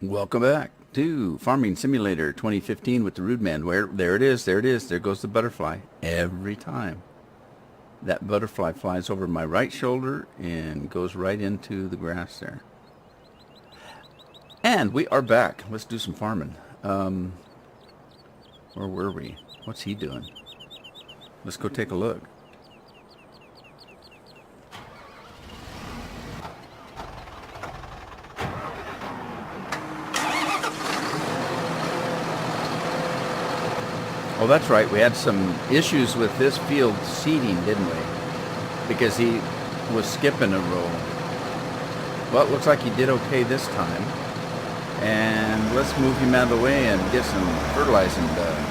Welcome back to Farming Simulator 2015 with the Rude Man. Where there it is, there it is. There goes the butterfly every time. That butterfly flies over my right shoulder and goes right into the grass there. And we are back. Let's do some farming. Where were we? What's he doing? Let's go take a look. Oh, that's right. We had some issues with this field seeding, didn't we? Because he was skipping a row. Well, it looks like he did okay this time. And let's move him out of the way and get some fertilizing done.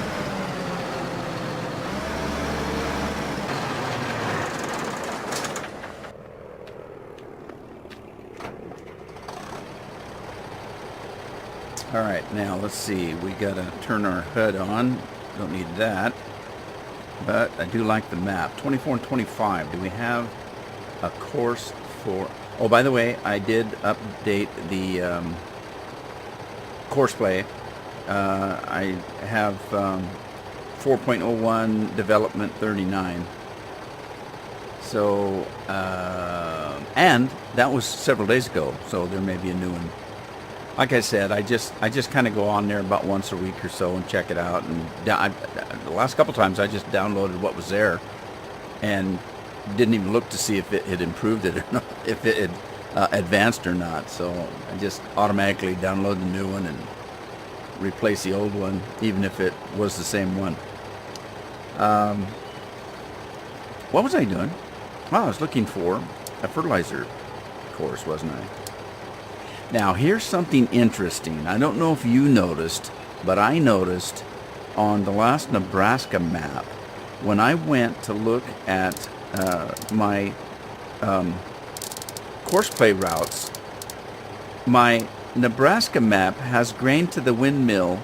All right, now let's see. We got to turn our HUD on. Don't need that, but I do like the map. 24 and 25. Do we have a course for... Oh, by the way, I did update the course play. I have 4.01 development 39. So, and that was several days ago, so there may be a new one. Like I said, I just kind of go on there about once a week or so and check it out. And the last couple times I just downloaded what was there and didn't even look to see if it had improved it or not, if it had advanced or not. So I just automatically download the new one and replace the old one, even if it was the same one. What was I doing? Well, I was looking for a fertilizer course, wasn't I? Now, here's something interesting. I don't know if you noticed, but I noticed on the last Nebraska map, when I went to look at my course play routes, my Nebraska map has grain to the windmill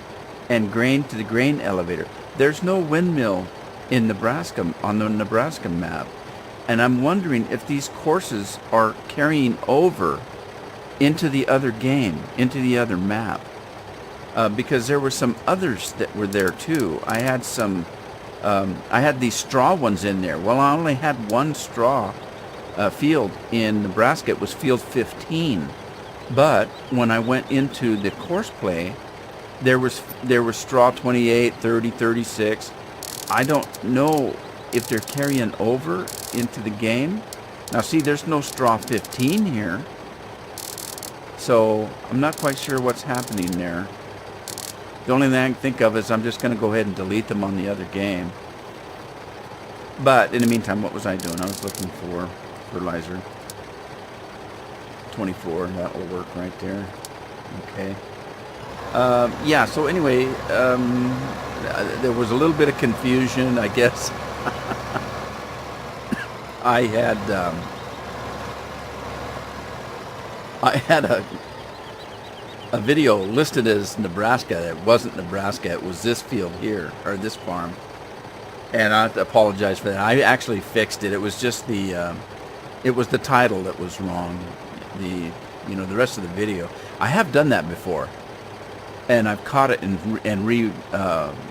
and grain to the grain elevator. There's no windmill in Nebraska, on the Nebraska map. And I'm wondering if these courses are carrying over into the other game, into the other map, because there were some others that were there too. I had some, I had these straw ones in there. Well, I only had one straw field in Nebraska. It was field 15. But when I went into the course play, there was straw 28, 30, 36. I don't know if they're carrying over into the game. Now see, there's no straw 15 here. So I'm not quite sure what's happening there. The only thing I can think of is I'm just going to go ahead and delete them on the other game. But in the meantime, what was I doing? I was looking for fertilizer. 24, that will work right there. Okay. Yeah, so anyway, there was a little bit of confusion, I guess. I had a video listed as Nebraska. It wasn't Nebraska. It was this field here, or this farm. And I apologize for that. I actually fixed it. It was just the title that was wrong. The rest of the video. I have done that before, and I've caught it and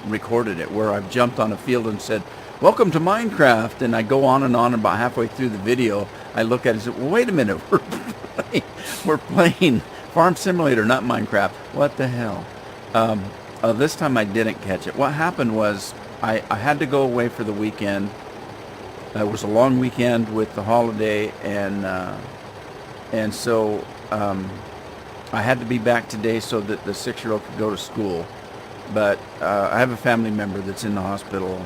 recorded it, where I've jumped on a field and said, "Welcome to Minecraft," and I go on, and about halfway through the video, I look at it and say, "Well, wait a minute, we're playing Farm Simulator, not Minecraft. What the hell?" This time I didn't catch it. What happened was I had to go away for the weekend. It was a long weekend with the holiday, and so I had to be back today so that the 6-year-old could go to school. But I have a family member that's in the hospital,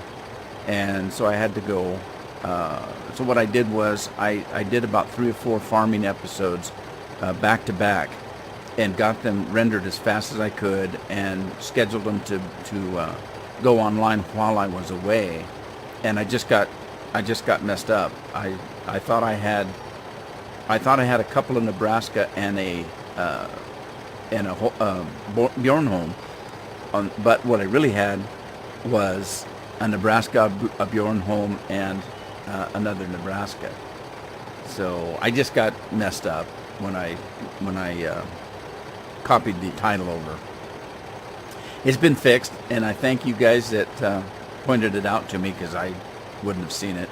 and so I had to go. So what I did was I did about 3 or 4 farming episodes back to back, and got them rendered as fast as I could, and scheduled them to go online while I was away. And I just got messed up. I thought I had a couple of Nebraska and a Bjornholm, but what I really had was a Nebraska, a Bjornholm, and another Nebraska. So I just got messed up when I copied the title over. It's been fixed, and I thank you guys that pointed it out to me because I wouldn't have seen it.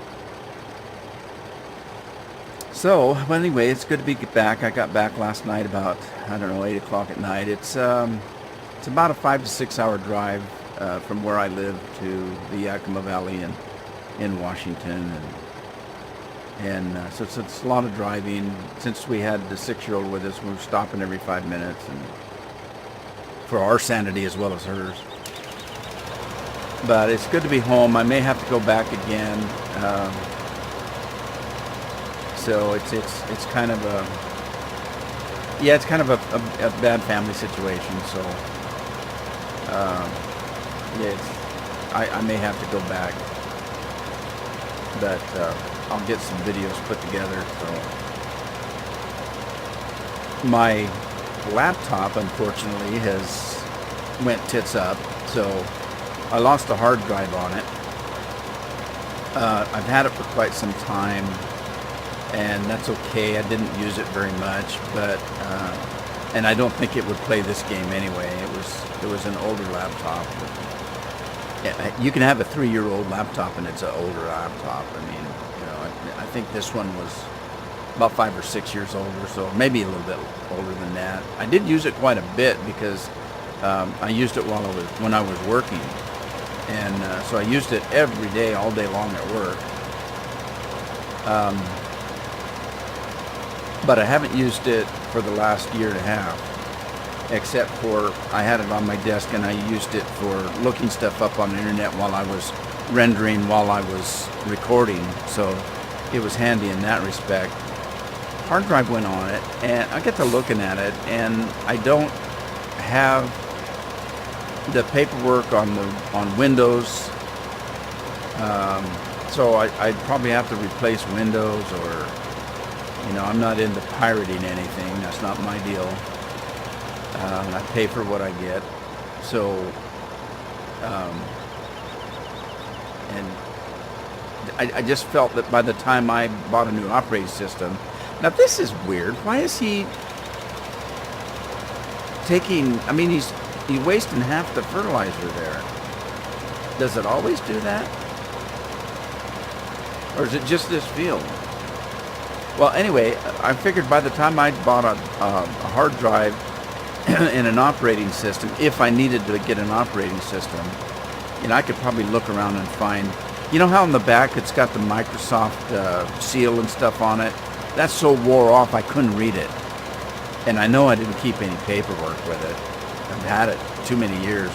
So, but anyway, it's good to be back. I got back last night about, I don't know, 8 o'clock at night. It's about a 5 to 6 hour drive from where I live to the Yakima Valley in Washington, and so it's a lot of driving. Since we had the 6-year-old with us, we were stopping every 5 minutes, and for our sanity as well as hers. But it's good to be home. I may have to go back again. So it's kind of a, yeah, it's kind of a bad family situation. So yeah, I may have to go back, but I'll get some videos put together. So my laptop, unfortunately, went tits up, so I lost a hard drive on it. I've had it for quite some time, and that's okay. I didn't use it very much, but and I don't think it would play this game anyway. It was an older laptop. You can have a 3-year-old laptop, and it's an older laptop. I mean, you know, I think this one was about 5 or 6 years older, so maybe a little bit older than that. I did use it quite a bit because I used it when I was working, and so I used it every day, all day long at work. But I haven't used it for the last year and a half, except for I had it on my desk and I used it for looking stuff up on the internet while I was rendering, while I was recording, so it was handy in that respect. Hard drive went on it, and I get to looking at it, and I don't have the paperwork on Windows, so I'd probably have to replace Windows, or, you know, I'm not into pirating anything. That's not my deal. I pay for what I get, so and I just felt that by the time I bought a new operating system. Now this is weird. Why is he taking, I mean, he's wasting half the fertilizer there. Does it always do that? Or is it just this field? Well, anyway, I figured by the time I bought a hard drive and an operating system, if I needed to get an operating system, you know, I could probably look around and find, you know how in the back it's got the Microsoft seal and stuff on it? That so wore off I couldn't read it. And I know I didn't keep any paperwork with it. I've had it too many years.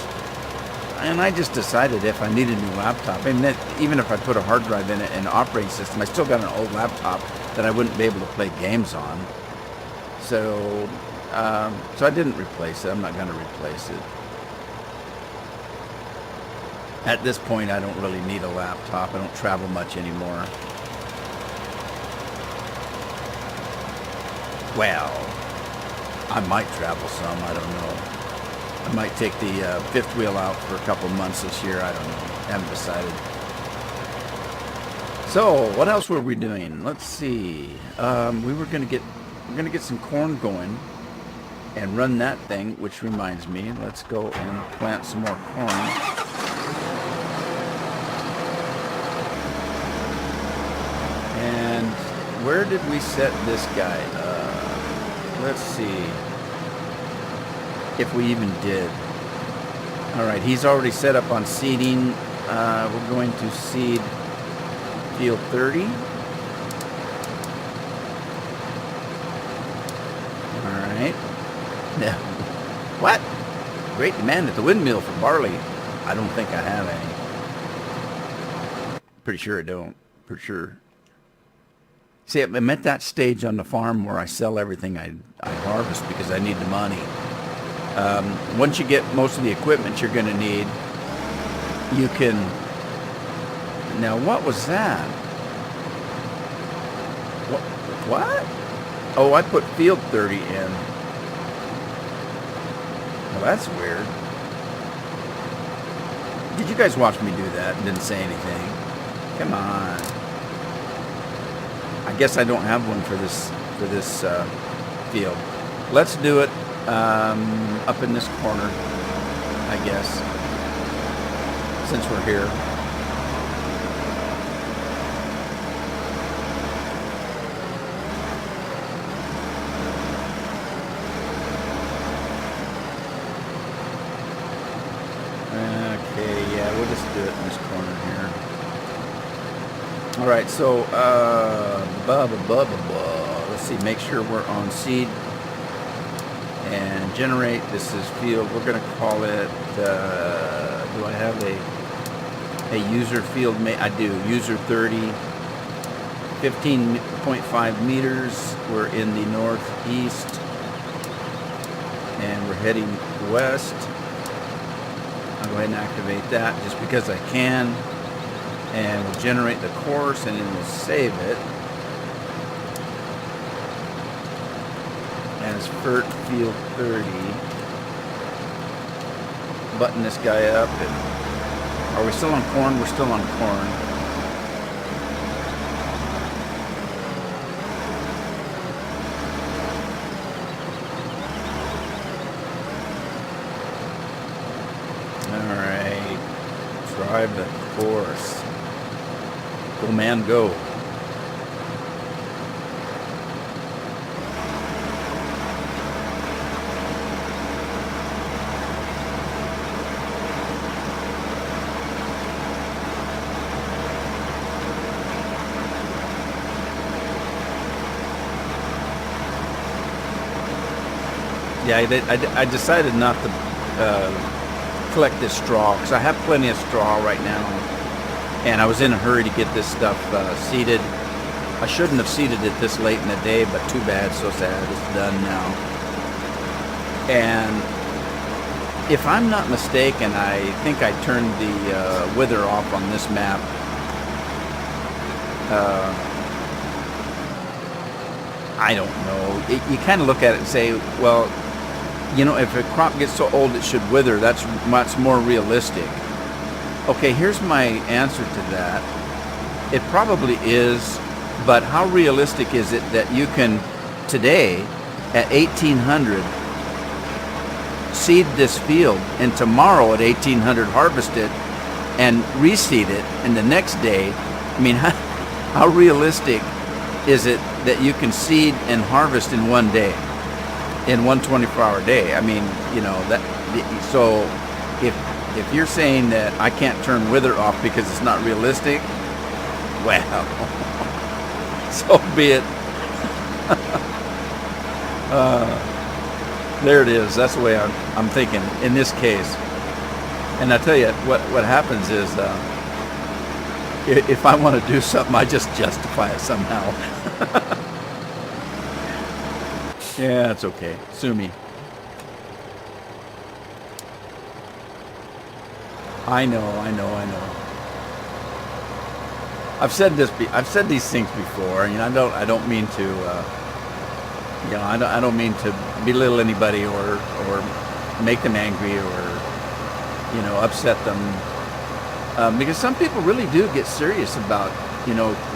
And I just decided if I need a new laptop, and that even if I put a hard drive in it and an operating system, I still got an old laptop that I wouldn't be able to play games on. So, so I didn't replace it. I'm not going to replace it. At this point, I don't really need a laptop. I don't travel much anymore. Well, I might travel some, I don't know. I might take the fifth wheel out for a couple months this year, I don't know. I haven't decided. So, what else were we doing? Let's see. We're gonna get some corn going and run that thing, which reminds me, let's go and plant some more corn. And where did we set this guy up? Let's see if we even did. All right, he's already set up on seeding. We're going to seed field 30. All right. Now, what? Great demand at the windmill for barley. I don't think I have any. Pretty sure I don't, for sure. See, I'm at that stage on the farm where I sell everything I harvest because I need the money. Once you get most of the equipment you're going to need, you can... Now, what was that? What? Oh, I put field 30 in. Well, that's weird. Did you guys watch me do that and didn't say anything? Come on. I guess I don't have one for this field. Let's do it Up in this corner, I guess, since we're here. Okay, yeah, we'll just do it in this corner here. All right, so let's see, make sure we're on seed and generate. This is field. We're going to call it. Do I have a user field? I do. User 30, 15.5 meters. We're in the northeast, and we're heading west. I'll go ahead and activate that just because I can. And we'll generate the course, and then we'll save it as FERT Field 30. Button this guy up. Are we still on corn? We're still on corn. All right. Drive the course. Go, man, go. Yeah, I decided not to collect this straw because I have plenty of straw right now. And I was in a hurry to get this stuff seeded. I shouldn't have seeded it this late in the day, but too bad, so sad. It's done now. And if I'm not mistaken, I think I turned the wither off on this map. I don't know. You kind of look at it and say, well, you know, if a crop gets so old it should wither, that's much more realistic. Okay, here's my answer to that. It probably is, but how realistic is it that you can, today, at 1800, seed this field, and tomorrow at 1800 harvest it, and reseed it, and the next day, I mean, how realistic is it that you can seed and harvest in one day, in one 24-hour day? I mean, you know, that, so if you're saying that I can't turn wither off because it's not realistic, well, so be it. There it is. That's the way I'm thinking in this case. And I tell you, what happens is, if I want to do something, I just justify it somehow. Yeah, it's okay. Sue me. I know. I've said these things before, and I don't mean to, I don't mean to belittle anybody or make them angry or, upset them, because some people really do get serious about,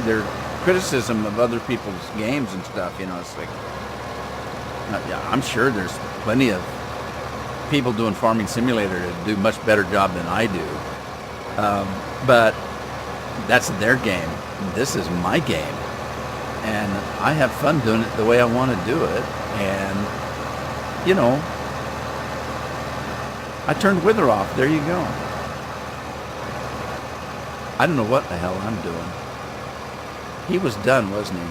their criticism of other people's games and stuff. It's like, yeah, I'm sure there's plenty of people doing Farming Simulator to do much better job than I do, but that's their game. This is my game, and I have fun doing it the way I want to do it. And I turned wither off. There you go. I don't know what the hell I'm doing. He was done, wasn't he?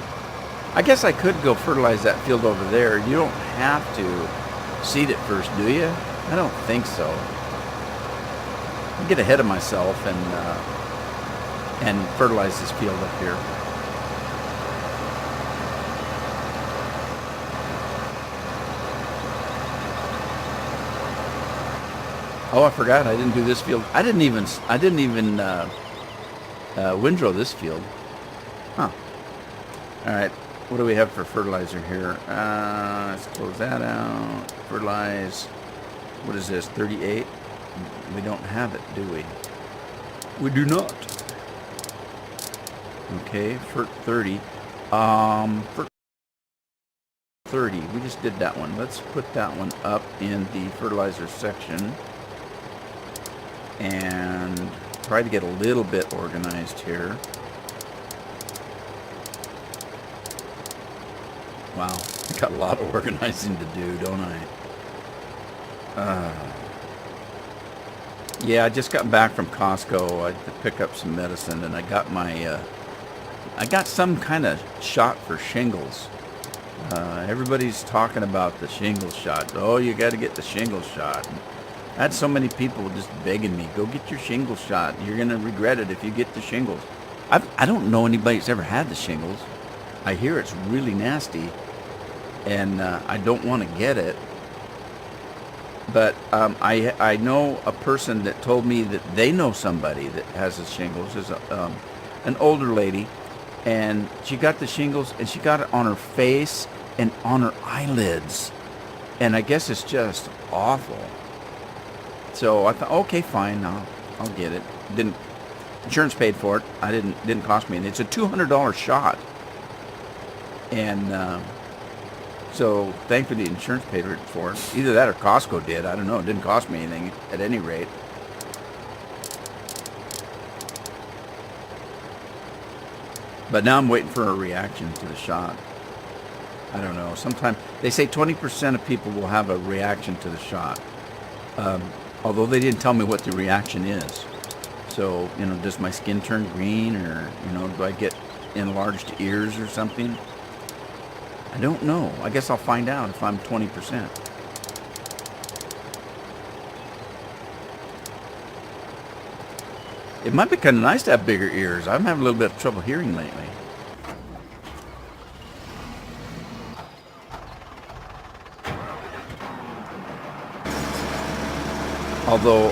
I guess I could go fertilize that field over there. You don't have to seed it first, do you? I don't think so. I'll get ahead of myself and fertilize this field up here. Oh, I forgot. I didn't do this field. I didn't even windrow this field. Huh. All right. What do we have for fertilizer here? Let's close that out. Fertilize. What is this? 38? We don't have it, do we? We do not. Okay, FERT 30. FERT 30. We just did that one. Let's put that one up in the fertilizer section and try to get a little bit organized here. Wow, I got a lot of organizing to do, don't I? Yeah, I just got back from Costco. I had to pick up some medicine, and I got my, I got some kind of shot for shingles. Everybody's talking about the shingles shot. Oh, you got to get the shingles shot. I had so many people just begging me, go get your shingles shot. You're going to regret it if you get the shingles. I don't know anybody that's ever had the shingles. I hear it's really nasty, and I don't want to get it. But I know a person that told me that they know somebody that has the shingles. There's an older lady, and she got the shingles, and she got it on her face and on her eyelids. And I guess it's just awful. So I thought, okay, fine, I'll get it. Insurance paid for it. Didn't cost me. And it's a $200 shot. And so thankfully the insurance paid for it. Either that or Costco did. I don't know. It didn't cost me anything at any rate. But now I'm waiting for a reaction to the shot. I don't know. Sometimes they say 20% of people will have a reaction to the shot. Although they didn't tell me what the reaction is. So, does my skin turn green, or, do I get enlarged ears or something? I don't know. I guess I'll find out if I'm 20%. It might be kind of nice to have bigger ears. I'm having a little bit of trouble hearing lately. Although,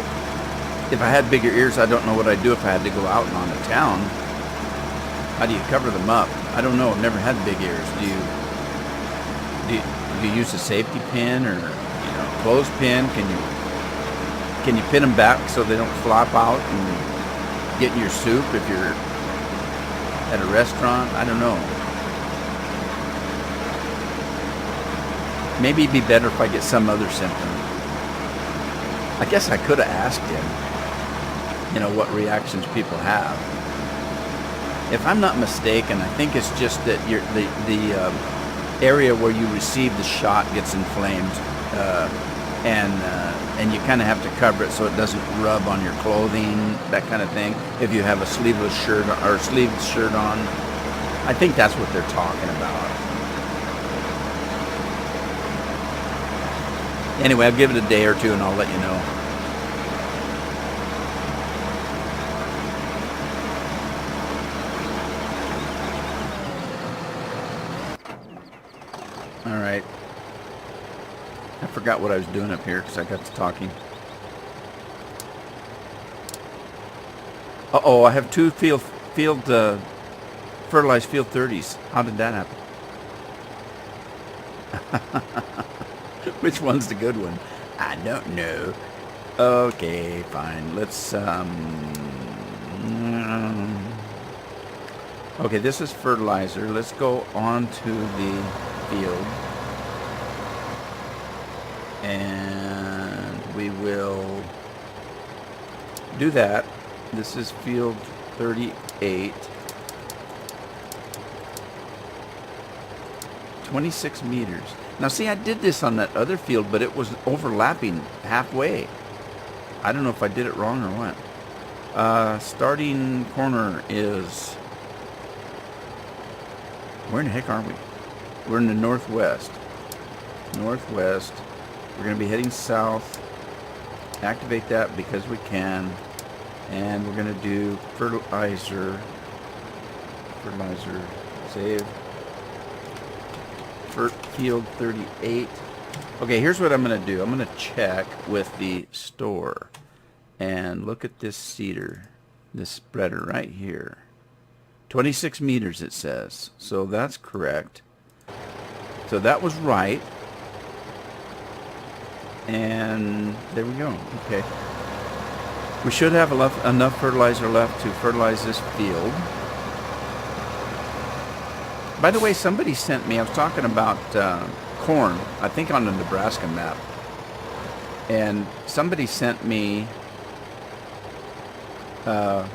if I had bigger ears, I don't know what I'd do if I had to go out and on the town. How do you cover them up? I don't know. I've never had big ears. Do you use a safety pin or clothespin? Can you pin them back so they don't flop out and get in your soup if you're at a restaurant? I don't know. Maybe it'd be better if I get some other symptom. I guess I could have asked him, what reactions people have. If I'm not mistaken, I think it's just that the area where you receive the shot gets inflamed, and you kind of have to cover it so it doesn't rub on your clothing, that kind of thing. If you have a sleeveless shirt or a sleeved shirt on, I think that's what they're talking about. Anyway, I'll give it a day or two and I'll let you know. All right. I forgot what I was doing up here because I got to talking. Uh-oh, I have two fertilized field 30s. How did that happen? Which one's the good one? I don't know. Okay, fine. Let's, okay, this is fertilizer. Let's go on to the field. And we will do that. This is field 38. 26 meters. Now see, I did this on that other field, but it was overlapping halfway. I don't know if I did it wrong or what. Starting corner is... Where in the heck are we? We're in the northwest. Northwest. We're going to be heading south. Activate that because we can. And we're going to do fertilizer. Fertilizer. Save. Field 38. Okay, here's what I'm going to do. I'm going to check with the store and look at this seeder, this spreader right here. 26 meters it says, so that's correct. So that was right. And there we go. Okay. We should have enough fertilizer left to fertilize this field. By the way, somebody sent me, I was talking about corn, I think on the Nebraska map. And somebody sent me a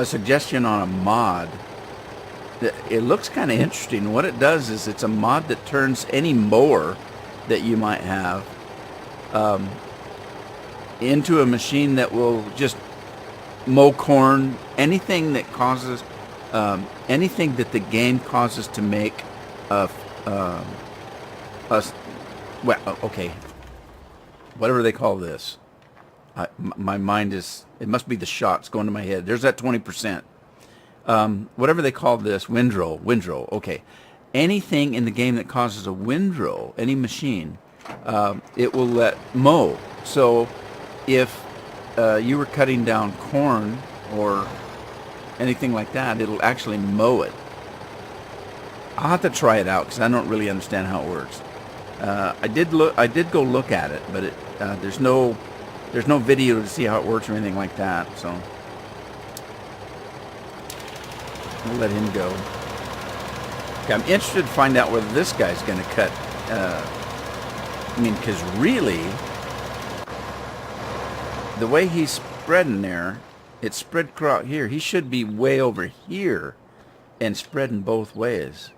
suggestion on a mod. It looks kind of interesting. What it does is it's a mod that turns any mower that you might have into a machine that will just mow corn, anything that causes, anything that the game causes to make well, okay, whatever they call this. My mind is, it must be the shots going to my head. There's that 20%. Whatever they call this, windrow, okay. Anything in the game that causes a windrow, any machine, it will let mow. So if you were cutting down corn or anything like that, it'll actually mow it. I'll have to try it out because I don't really understand how it works. I did go look at it, but there's no video to see how it works or anything like that. So we'll let him go. Okay, I'm interested to find out whether this guy's going to cut. I mean, because really, the way he's spreading there, it's spread across here. He should be way over here and spreading both ways,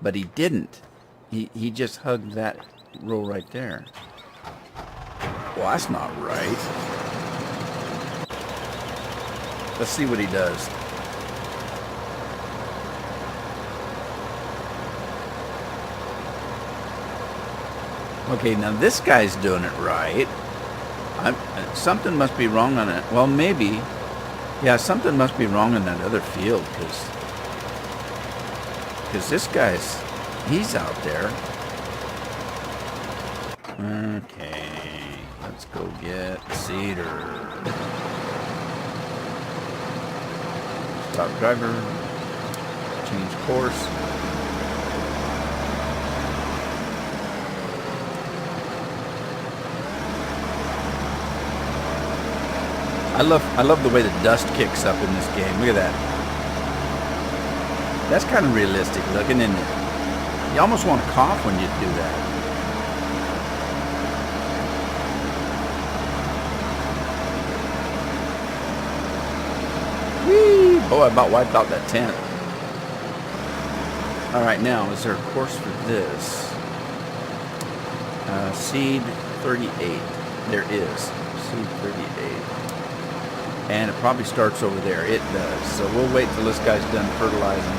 but he didn't. He just hugged that row right there. Well, that's not right. Let's see what he does. Okay, now this guy's doing it right. Something must be wrong on it. Well, maybe. Yeah, something must be wrong in that other field because this guy's, he's out there. Okay, let's go get Cedar. Stop driver. Change course. I love the way the dust kicks up in this game. Look at that. That's kind of realistic looking, isn't it? You almost want to cough when you do that. Whee! Oh, I about wiped out that tent. Alright, now, is there a course for this? Seed 38. There is. Seed 38. And it probably starts over there. It does. So we'll wait till this guy's done fertilizing.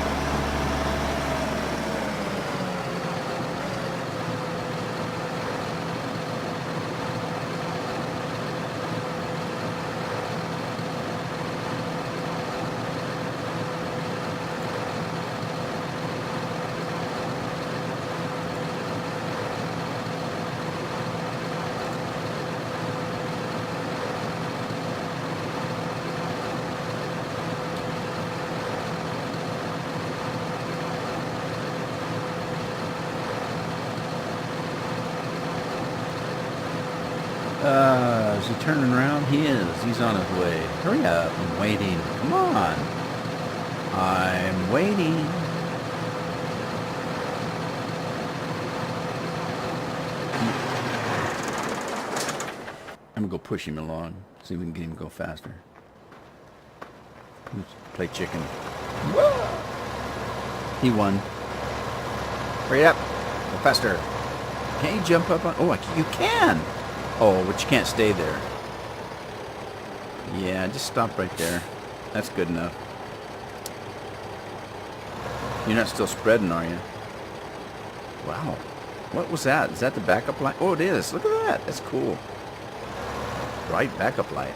Is he turning around? He is. He's on his way. Hurry up. I'm waiting. Come on. I'm waiting. I'm going to go push him along. See if we can get him to go faster. Let's play chicken. Whoa! He won. Hurry up. Go faster. Can't you jump up on... Oh, you can! Oh, but you can't stay there. Yeah, just stop right there. That's good enough. You're not still spreading, are you? Wow. What was that? Is that the backup light? Oh, it is. Look at that. That's cool. Bright backup light.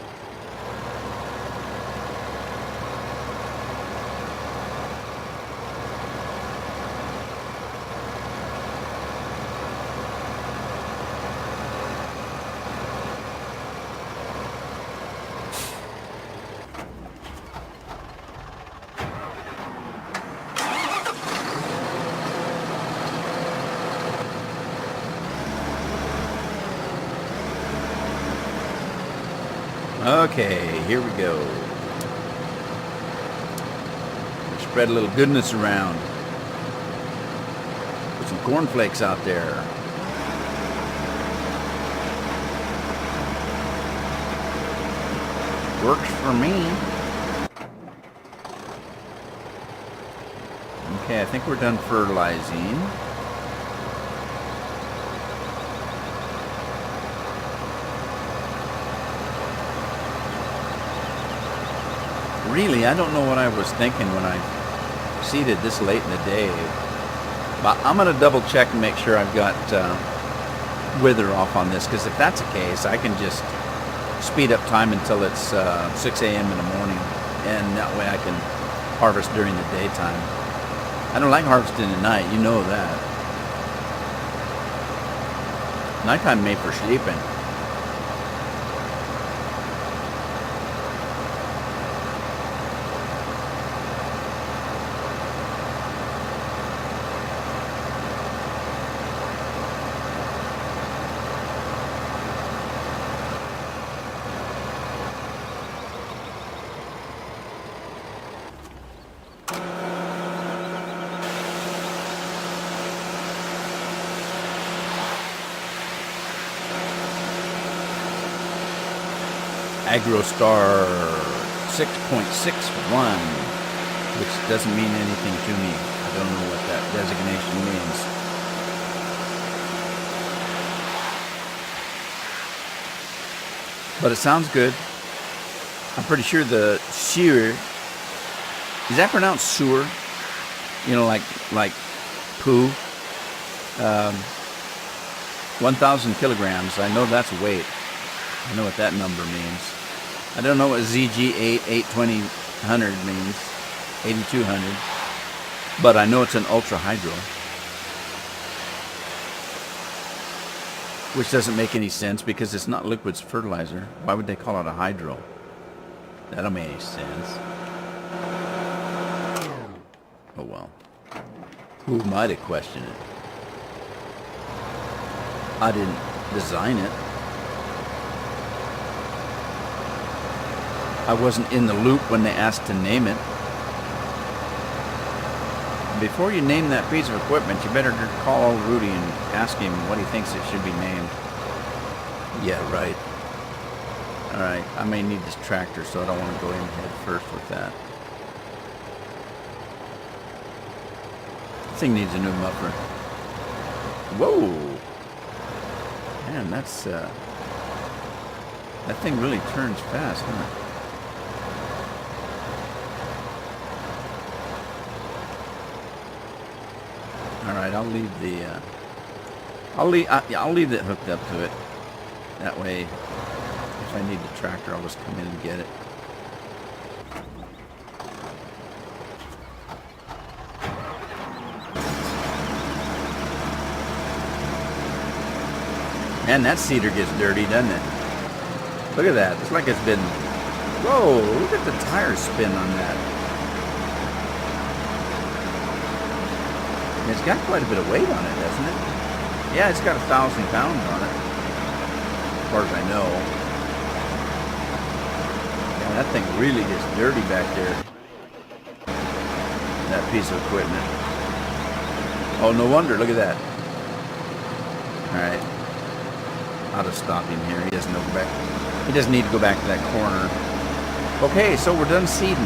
Okay, here we go. Spread a little goodness around. some cornflakes out there. Works for me. Okay, I think we're done fertilizing. Really, I don't know what I was thinking when I seeded this late in the day. But I'm going to double check and make sure I've got wither off on this, because if that's the case, I can just speed up time until it's 6 a.m. in the morning, and that way I can harvest during the daytime. I don't like harvesting at night, you know that. Nighttime made for sleeping. AgroStar 6.61, which doesn't mean anything to me. I don't know what that designation means. But it sounds good. I'm pretty sure the sewer, is that pronounced sewer? You know, like poo. 1,000 kilograms. I know that's weight. I know what that number means. I don't know what ZG8 820 means, 8200, but I know it's an ultra hydro, which doesn't make any sense because it's not liquid fertilizer. Why would they call it a hydro? That don't make any sense. Oh well. Who might have questioned it? I didn't design it. I wasn't in the loop when they asked to name it. Before you name that piece of equipment, you better call old Rudy and ask him what he thinks it should be named. Yeah, right. Alright, I may need this tractor, so I don't want to go in head first with that. This thing needs a new muffler. Whoa! Man, that's, that thing really turns fast, doesn't it? Alright, I'll leave the, I'll leave it hooked up to it. That way, if I need the tractor, I'll just come in and get it. Man, that cedar gets dirty, doesn't it? Look at that. It's like it's been... Whoa, look at the tire spin on that. It's got quite a bit of weight on it, doesn't it? Yeah, it's got 1,000 pounds on it, as far as I know. Yeah, that thing really gets dirty back there. That piece of equipment. Oh, no wonder. Look at that. Alright. I'll just stop him here. He doesn't go back. He doesn't need to go back to that corner. Okay, so we're done seeding.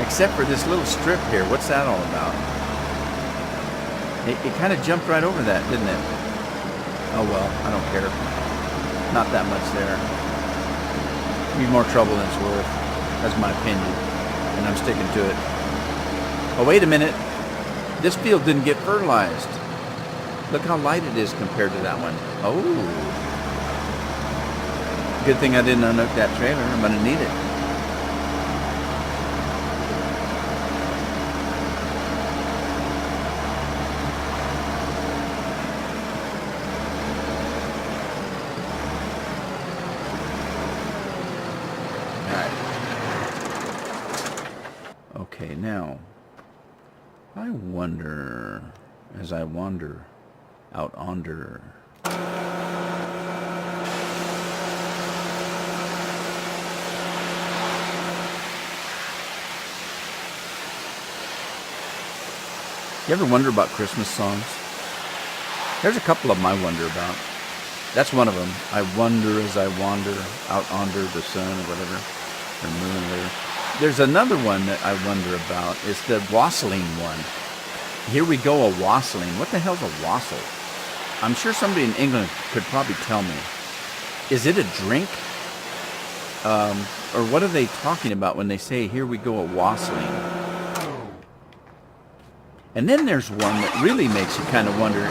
Except for this little strip here. What's that all about? It kind of jumped right over that, didn't it? Oh well, I don't care. Not that much there. Need more trouble than it's worth. That's my opinion. And I'm sticking to it. Oh, wait a minute. This field didn't get fertilized. Look how light it is compared to that one. Oh. Good thing I didn't unhook that trailer. I'm going to need it. Okay, now, I wonder, as I wander out onder, You ever wonder about Christmas songs? There's a couple of them I wonder about. That's one of them. I wonder as I wander out under the sun or whatever, or moon or whatever. There's another one that I wonder about. It's the wassailing one. Here we go, a wassailing. What the hell's a wassail? I'm sure somebody in England could probably tell me. Is it a drink? Or what are they talking about when they say, here we go, a wassailing? And then there's one that really makes you kind of wonder.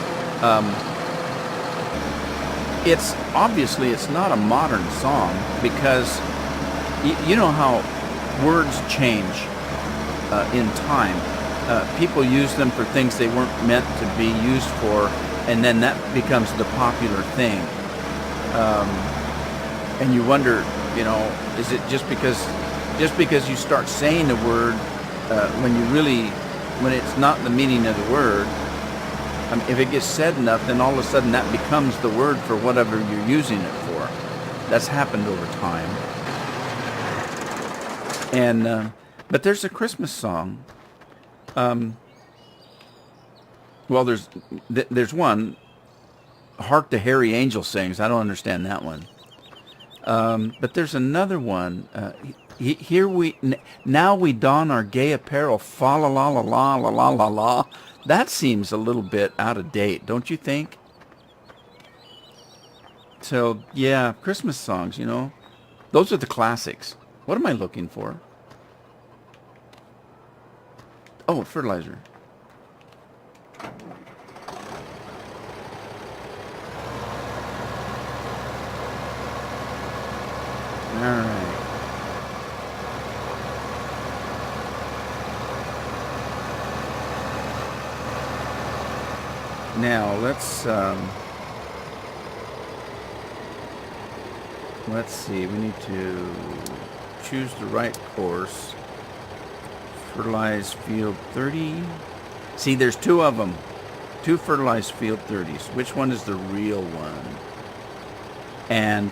It's obviously it's not a modern song because you know how words change in time. People use them for things they weren't meant to be used for, and then that becomes the popular thing. And you wonder, you know, is it just because you start saying the word when it's not the meaning of the word? If it gets said enough, then all of a sudden that becomes the word for whatever you're using it for. That's happened over time. And but there's a Christmas song. Well, there's one. Hark the Herry Angel Sings. I don't understand that one. But there's another one. Now we don our gay apparel. Fa la la la la la la la la. That seems a little bit out of date, don't you think? So yeah, Christmas songs. You know, those are the classics. What am I looking for? Oh, fertilizer. All right. Now let's see. We need to choose the right course. Fertilize field 30. See, there's two of them. Two fertilized field 30s. Which one is the real one? And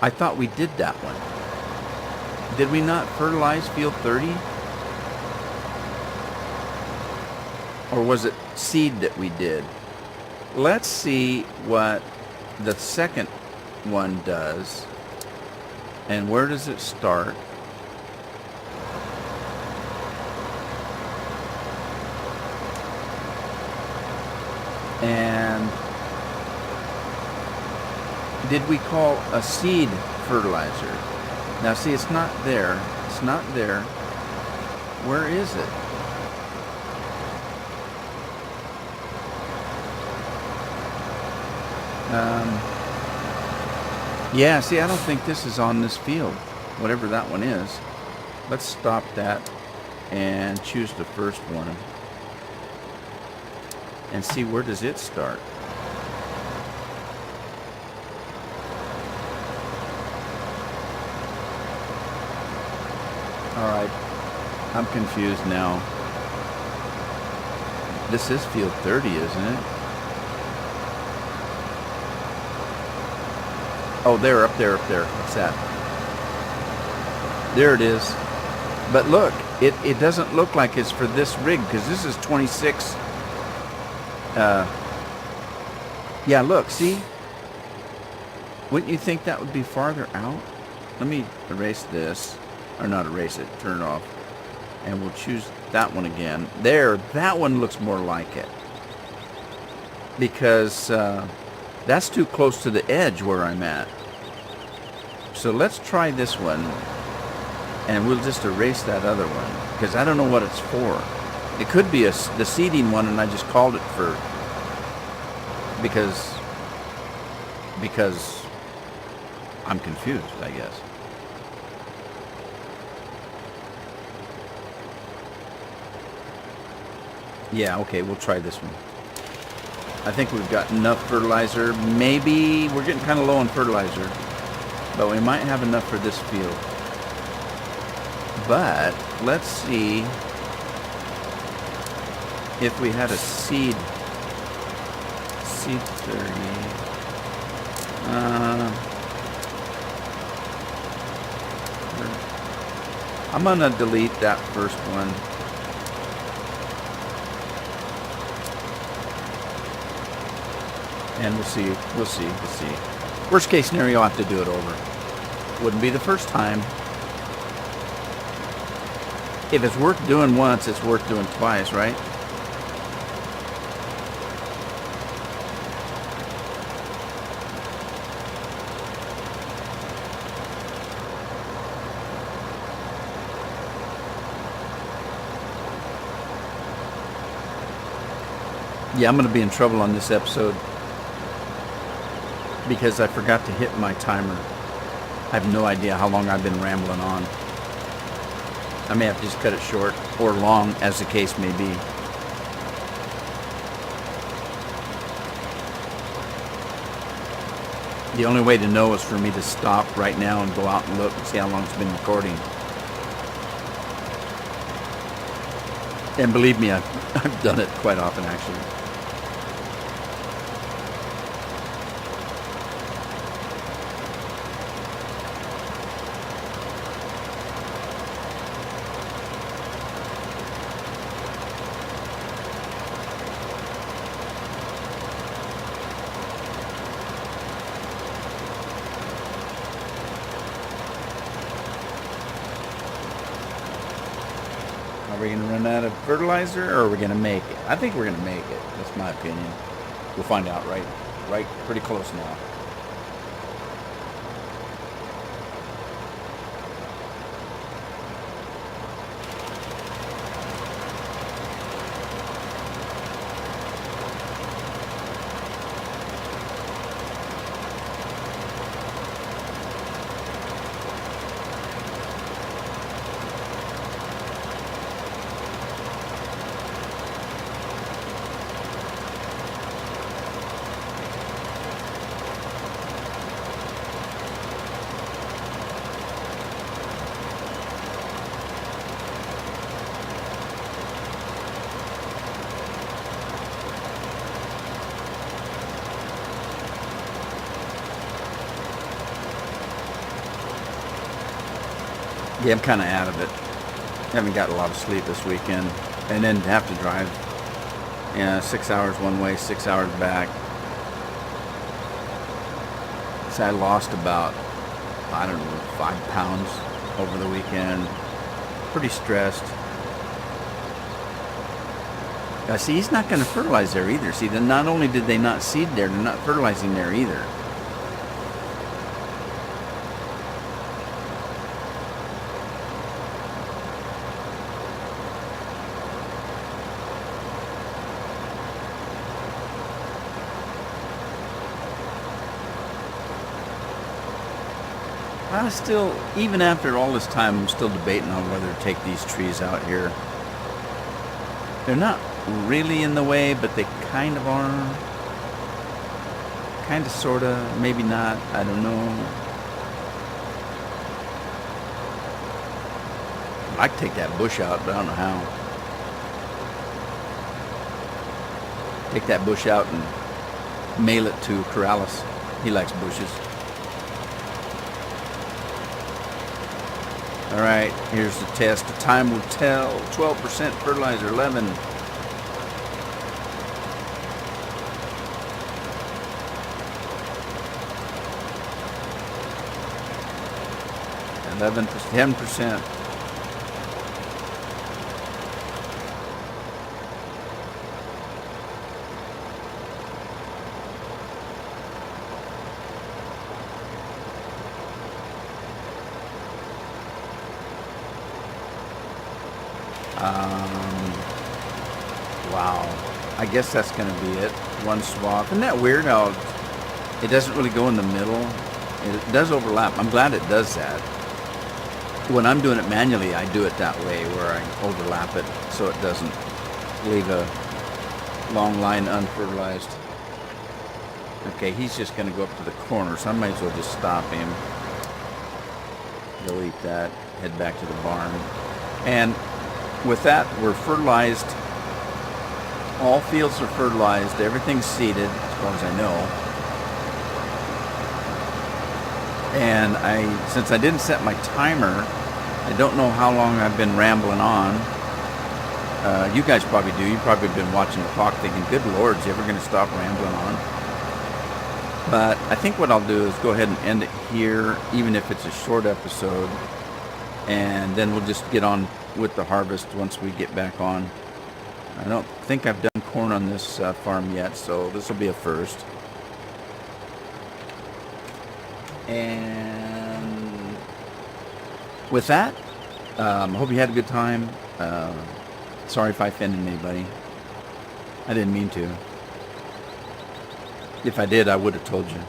I thought we did that one. Did we not fertilize field 30? Or was it seed that we did? Let's see what the second one does. And where does it start? And did we call a seed fertilizer? Now see, it's not there. It's not there. Where is it? Yeah, see, I don't think this is on this field, whatever that one is. Let's stop that and choose the first one and see where does it start. All right, I'm confused now. This is field 30, isn't it? Oh, there, up there. What's that? There it is. But look, it doesn't look like it's for this rig because this is 26. Yeah, look, see? Wouldn't you think that would be farther out? Let me erase this. Or not erase it, turn it off. And we'll choose that one again. There, that one looks more like it. Because that's too close to the edge where I'm at. So let's try this one. And we'll just erase that other one. Because I don't know what it's for. It could be the seeding one and I just called it for... Because I'm confused, I guess. Yeah, okay, we'll try this one. I think we've got enough fertilizer. Maybe we're getting kind of low on fertilizer, but we might have enough for this field. But let's see if we had a seed 30. I'm gonna delete that first one. And we'll see. We'll see. We'll see. Worst case scenario, I'll have to do it over. Wouldn't be the first time. If it's worth doing once, it's worth doing twice, right? Yeah, I'm going to be in trouble on this episode because I forgot to hit my timer. I have no idea how long I've been rambling on. I may have to just cut it short or long, as the case may be. The only way to know is for me to stop right now and go out and look and see how long it's been recording. And believe me, I've done it quite often, actually. Are we going to run out of fertilizer, or are we going to make it? I think we're going to make it. That's my opinion. We'll find out right pretty close now. Yeah, I'm kind of out of it. Haven't got a lot of sleep this weekend, and then have to drive. 6 hours one way, 6 hours back. So I lost about, I don't know, 5 pounds over the weekend. Pretty stressed. See, he's not going to fertilize there either. See, then not only did they not seed there, they're not fertilizing there either. I still, even after all this time, I'm still debating on whether to take these trees out here. They're not really in the way, but they kind of are. Kind of, sort of, maybe not, I don't know. I'd like to take that bush out, but I don't know how. Take that bush out and mail it to Corrales. He likes bushes. All right, here's the test. The time will tell. 12% fertilizer, 11. $11, 10%. Wow. I guess that's going to be it. One swath. Isn't that weird how it doesn't really go in the middle? It does overlap. I'm glad it does that. When I'm doing it manually, I do it that way, where I overlap it so it doesn't leave a long line unfertilized. Okay, he's just going to go up to the corner, so I might as well just stop him. Delete that. Head back to the barn. And with that, we're fertilized. All fields are fertilized. Everything's seeded, as far as I know. And since I didn't set my timer, I don't know how long I've been rambling on. You guys probably do. You've probably been watching the clock thinking, good Lord, is he ever going to stop rambling on? But I think what I'll do is go ahead and end it here, even if it's a short episode. And then we'll just get on with the harvest once we get back on. I don't think I've done corn on this farm yet, so this will be a first. And with that, I hope you had a good time. Sorry if I offended anybody. I didn't mean to. If I did, I would have told you.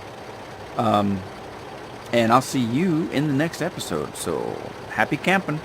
And I'll see you in the next episode. So happy camping.